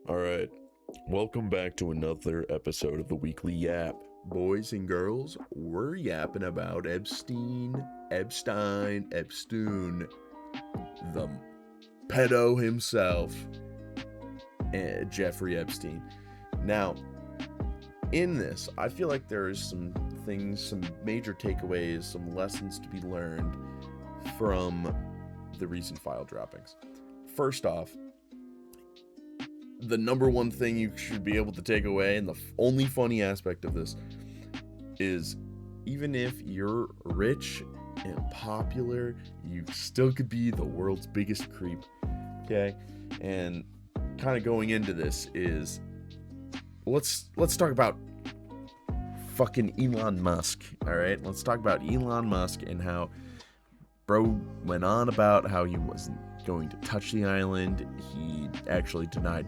Alright, welcome back to another episode of the Weekly Yap. Boys and girls, we're yapping about Epstein, the pedo himself, Jeffry Epstein. Now, in this, I feel like there is some things, some major takeaways, some lessons to be learned from the recent file droppings. First off, the number one thing you should be able to take away, and the only funny aspect of this, is even if you're rich and popular, you still could be the world's biggest creep. Okay? And kind of going into this is, let's talk about fucking Elon Musk. All right? Let's talk about Elon Musk and how bro went on about how he wasn't going to touch the island. He actually denied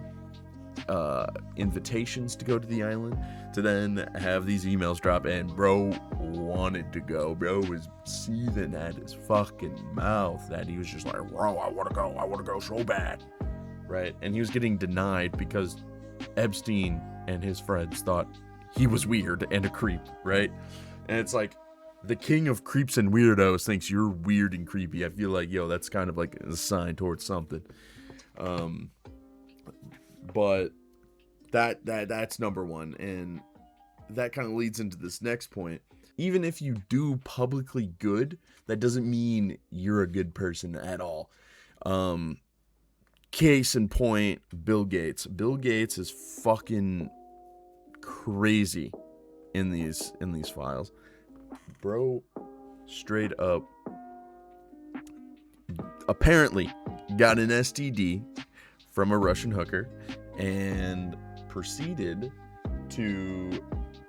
invitations to go to the island, to then have these emails drop, and bro wanted to go. Bro was seething at his fucking mouth that he was just like, bro, I want to go so bad, right? And he was getting denied because Epstein and his friends thought he was weird and a creep, right? And it's like, the king of creeps and weirdos thinks you're weird and creepy. I feel like, that's kind of like a sign towards something. But that's number one, and that kind of leads into this next point. Even if you do publicly good, that doesn't mean you're a good person at all. Case in point, Bill Gates. Bill Gates is fucking crazy in these files. Bro, straight up, apparently got an STD from a Russian hooker and proceeded to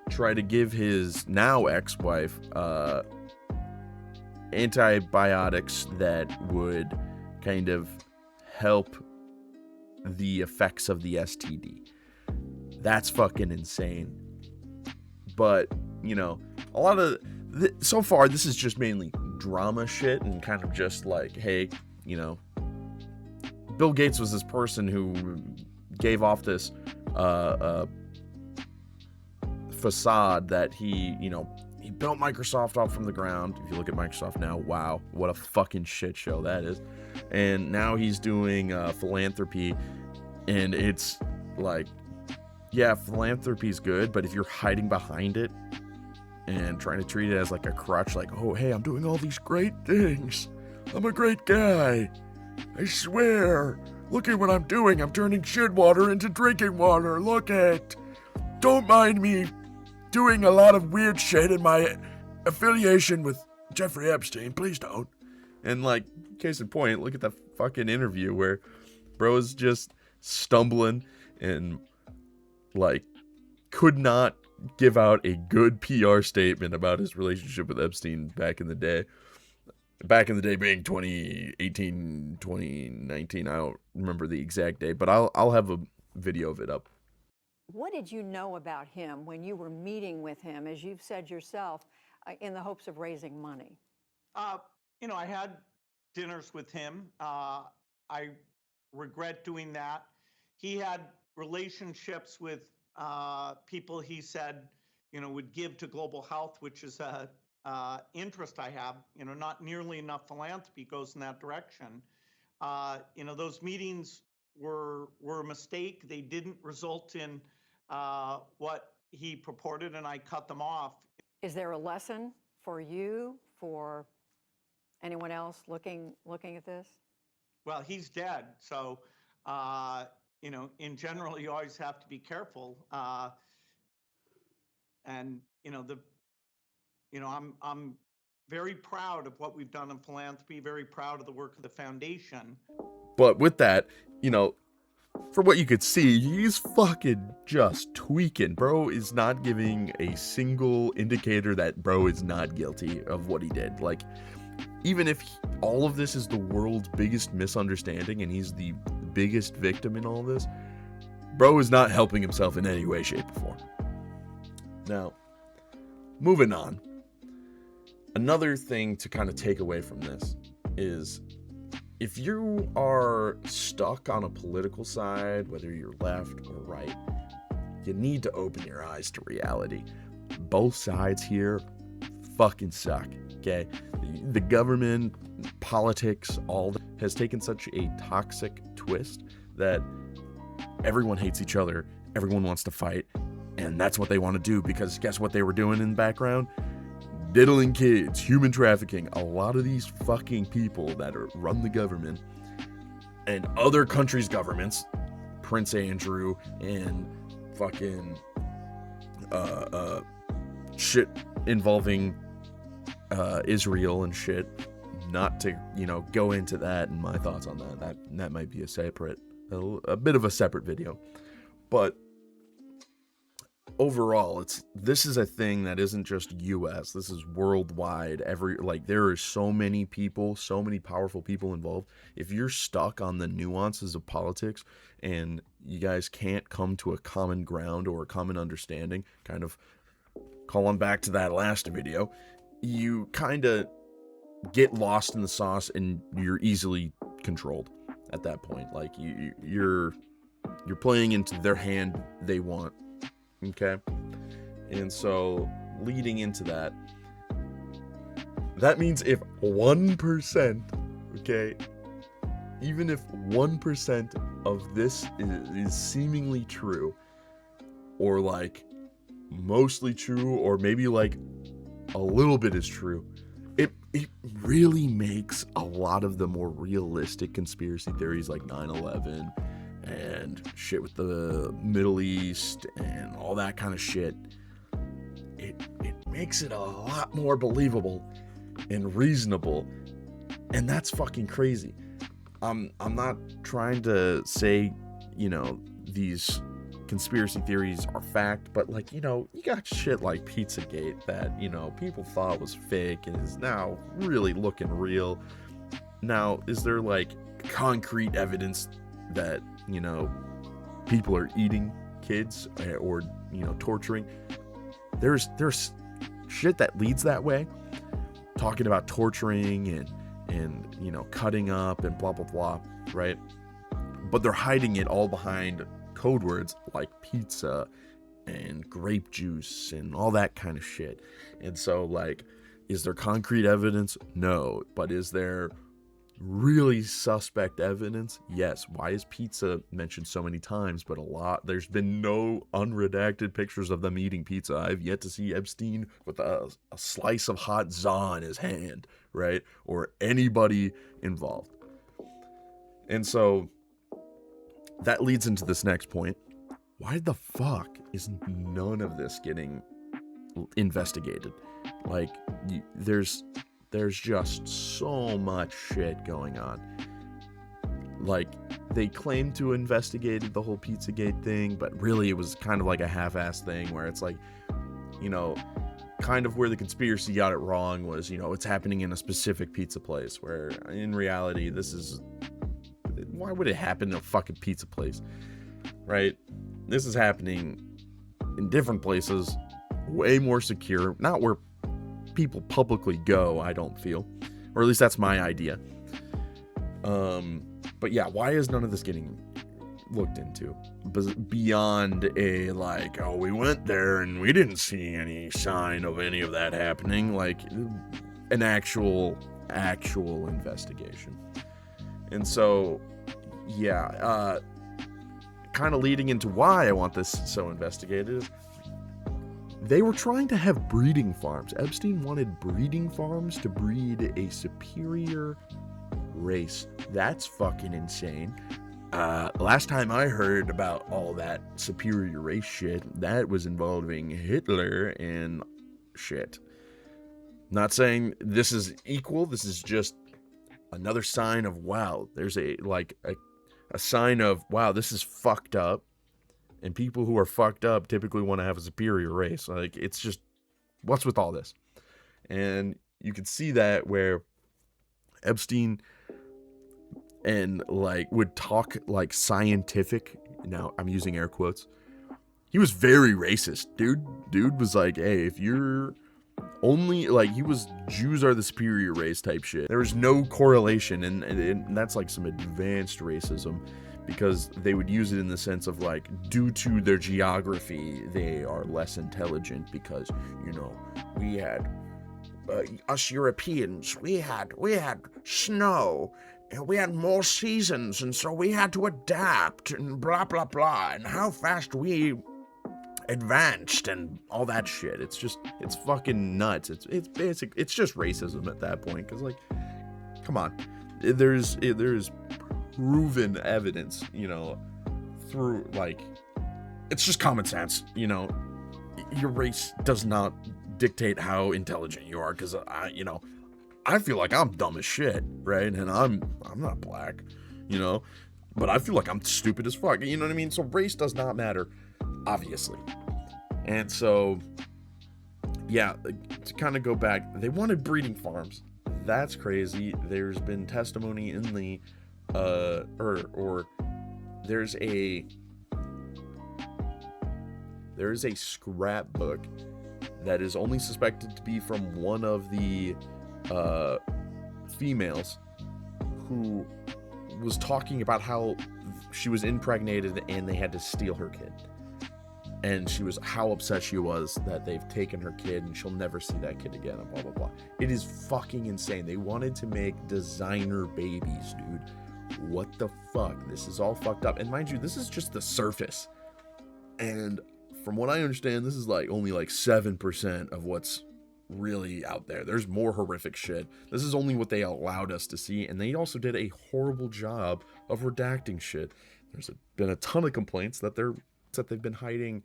try to give his now ex-wife antibiotics that would kind of help the effects of the STD. That's fucking insane. But, a lot of so far this is just mainly drama shit and kind of just like, hey, Bill Gates was this person who gave off this facade that he built Microsoft up from the ground. If you look at Microsoft now, wow, what a fucking shit show that is. And now he's doing philanthropy, and it's like, yeah, philanthropy's good, but if you're hiding behind it and trying to treat it as like a crutch, like, oh, hey, I'm doing all these great things, I'm a great guy, I swear, look at what I'm doing, I'm turning shit water into drinking water, look at, don't mind me doing a lot of weird shit in my affiliation with Jeffry Epstein, please don't. And like, case in point, look at that fucking interview where bro's just stumbling and like could not give out a good PR statement about his relationship with Epstein back in the day. Back in the day being 2018, 2019. I don't remember the exact day, but I'll have a video of it up. What did you know about him when you were meeting with him, as you've said yourself, in the hopes of raising money? I had dinners with him. I regret doing that. He had relationships with people he said, would give to global health, which is a interest I have. Not nearly enough philanthropy goes in that direction. Those meetings were a mistake. They didn't result in what he purported, and I cut them off. Is there a lesson for you, for anyone else looking at this? Well, he's dead, so in general, you always have to be careful. I'm very proud of what we've done in philanthropy, very proud of the work of the foundation. But with that, from what you could see, he's fucking just tweaking. Bro is not giving a single indicator that bro is not guilty of what he did. Like, even if all of this is the world's biggest misunderstanding and he's the biggest victim in all this, bro is not helping himself in any way, shape, or form. Now, moving on. Another thing to kind of take away from this is if you are stuck on a political side, whether you're left or right, you need to open your eyes to reality. Both sides here fucking suck, okay? The government, politics, all that has taken such a toxic twist that everyone hates each other, everyone wants to fight, and that's what they want to do, because guess what they were doing in the background? Diddling kids, human trafficking. A lot of these fucking people that run the government and other countries' governments, Prince Andrew and fucking shit involving Israel and shit. Not to, go into that and my thoughts on that. That might be a bit of a separate video. But overall, this is a thing that isn't just US. This is worldwide. There are so many people, so many powerful people involved. If you're stuck on the nuances of politics and you guys can't come to a common ground or a common understanding, kind of calling back to that last video, you kind of get lost in the sauce and you're easily controlled at that point. Like you're playing into their hand they want. Okay? And so leading into that means if 1%, okay, even if 1% of this is seemingly true, or like mostly true, or maybe like a little bit is true, it really makes a lot of the more realistic conspiracy theories like 9/11 and shit with the Middle East and all that kind of shit, it makes it a lot more believable and reasonable, and that's fucking crazy. I'm not trying to say, these conspiracy theories are fact, but you got shit like Pizzagate that, people thought was fake and is now really looking real. Now, is there concrete evidence that, people are eating kids or, torturing? There's shit that leads that way, talking about torturing and cutting up and blah, blah, blah, right? But they're hiding it all behind code words like pizza and grape juice and all that kind of shit. And so, is there concrete evidence? No. But is there really suspect evidence? Yes. Why is pizza mentioned so many times, but there's been no unredacted pictures of them eating pizza? I've yet to see Epstein with a slice of hot za in his hand, right? Or anybody involved. And so that leads into this next point. Why the fuck is none of this getting investigated? There's just so much shit going on. They claim to investigated the whole Pizzagate thing, but really it was kind of like a half-assed thing where it's kind of where the conspiracy got it wrong was, it's happening in a specific pizza place, where in reality, why would it happen in a fucking pizza place, right? This is happening in different places, way more secure, not where people publicly go, I don't feel, or at least that's my idea. But yeah, why is none of this getting looked into beyond we went there and we didn't see any sign of any of that happening, an actual investigation? And so yeah, kind of leading into why I want this so investigated. They were trying to have breeding farms. Epstein wanted breeding farms to breed a superior race. That's fucking insane. Last time I heard about all that superior race shit, that was involving Hitler and shit. Not saying this is equal. This is just another sign of, wow, there's a sign of, wow, this is fucked up. And people who are fucked up typically want to have a superior race. It's just, what's with all this? And you can see that where Epstein and would talk scientific. Now I'm using air quotes. He was very racist, dude. Dude was hey, if you're only, like, he was Jews are the superior race type shit. There was no correlation, and that's like some advanced racism, because they would use it in the sense of, like, due to their geography, they are less intelligent because, you know, we had us Europeans, we had snow, and we had more seasons, and so we had to adapt, and blah blah blah, and how fast we advanced and all that shit. It's fucking nuts. It's basic. It's just racism at that point, because, like, come on, there's proven evidence, you know, through, like, it's just common sense, you know. Your race does not dictate how intelligent you are, because I feel like I'm dumb as shit, right? And I'm not black, you know, but I feel like I'm stupid as fuck, you know what I mean? So race does not matter, obviously. And so, yeah, to kind of go back, they wanted breeding farms. That's crazy. There's been testimony in the there's a scrapbook that is only suspected to be from one of the females, who was talking about how she was impregnated and they had to steal her kid. And she was how upset she was that they've taken her kid and she'll never see that kid again, and blah blah blah. It is fucking insane. They wanted to make designer babies, dude. What the fuck? This is all fucked up. And mind you, this is just the surface. And from what I understand, this is like only like 7% of what's really out there. There's more horrific shit. This is only what they allowed us to see, and they also did a horrible job of redacting shit. There's been a ton of complaints that they've been hiding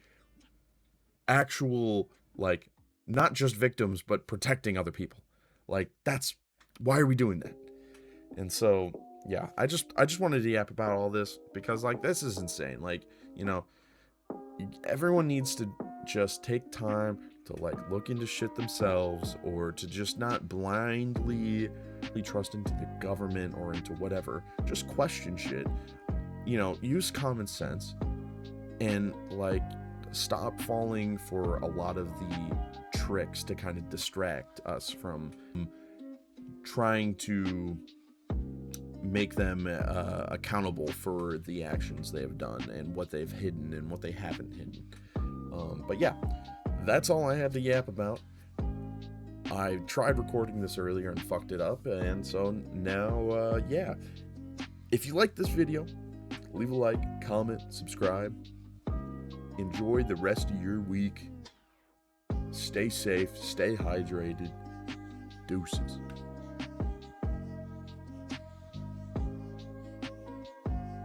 actual, like, not just victims, but protecting other people. Like, that's why are we doing that? And so, yeah, I just wanted to yap about all this, because, like, this is insane. Like, you know, everyone needs to just take time to, like, look into shit themselves, or to just not blindly trust into the government or into whatever. Just question shit. You know, use common sense, and, like, stop falling for a lot of the tricks to kind of distract us from trying to make them accountable for the actions they have done and what they've hidden and what they haven't hidden. But yeah, that's all I had to yap about. I tried recording this earlier and fucked it up, and so now, yeah. If you like this video, leave a like, comment, subscribe. Enjoy the rest of your week. Stay safe, stay hydrated. Deuces.